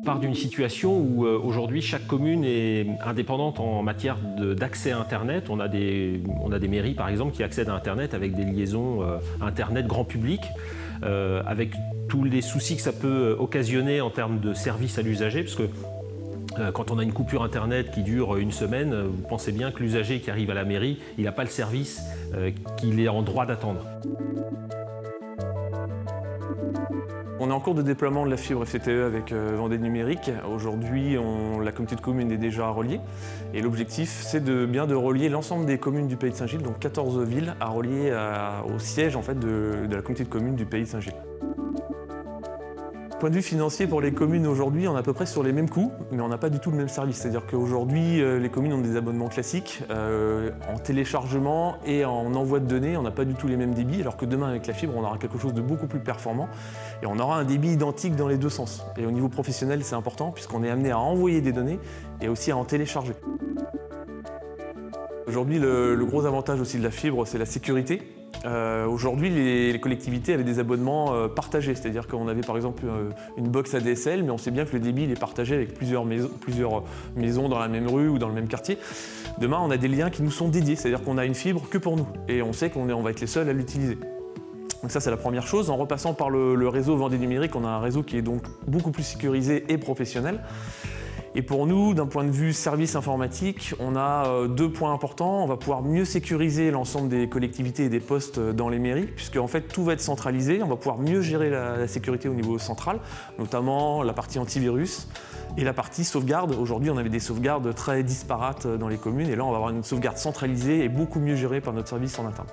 On part d'une situation où aujourd'hui chaque commune est indépendante en matière d'accès à Internet. On a des mairies par exemple qui accèdent à Internet avec des liaisons Internet grand public, avec tous les soucis que ça peut occasionner en termes de service à l'usager, parce que quand on a une coupure Internet qui dure une semaine, vous pensez bien que l'usager qui arrive à la mairie, il n'a pas le service qu'il est en droit d'attendre. On est en cours de déploiement de la fibre FTTE avec Vendée Numérique. Aujourd'hui, la communauté de communes est déjà reliée. Et l'objectif, c'est de relier l'ensemble des communes du Pays de Saint-Gilles, donc 14 villes, à relier au siège en fait, de la communauté de communes du Pays de Saint-Gilles. Point de vue financier pour les communes aujourd'hui, on est à peu près sur les mêmes coûts, mais on n'a pas du tout le même service. C'est-à-dire qu'aujourd'hui, les communes ont des abonnements classiques en téléchargement et en envoi de données. On n'a pas du tout les mêmes débits, alors que demain, avec la fibre, on aura quelque chose de beaucoup plus performant et on aura un débit identique dans les deux sens. Et au niveau professionnel, c'est important puisqu'on est amené à envoyer des données et aussi à en télécharger. Aujourd'hui, le gros avantage aussi de la fibre, c'est la sécurité. Aujourd'hui, les collectivités avaient des abonnements partagés, c'est-à-dire qu'on avait par exemple une box ADSL, mais on sait bien que le débit il est partagé avec plusieurs maisons dans la même rue ou dans le même quartier. Demain, on a des liens qui nous sont dédiés, c'est-à-dire qu'on a une fibre que pour nous, et on sait qu'on va être les seuls à l'utiliser. Donc ça, c'est la première chose. En repassant par le réseau Vendée Numérique, on a un réseau qui est donc beaucoup plus sécurisé et professionnel. Et pour nous, d'un point de vue service informatique, on a deux points importants. On va pouvoir mieux sécuriser l'ensemble des collectivités et des postes dans les mairies, puisque en fait tout va être centralisé. On va pouvoir mieux gérer la sécurité au niveau central, notamment la partie antivirus et la partie sauvegarde. Aujourd'hui, on avait des sauvegardes très disparates dans les communes, et là, on va avoir une sauvegarde centralisée et beaucoup mieux gérée par notre service en interne.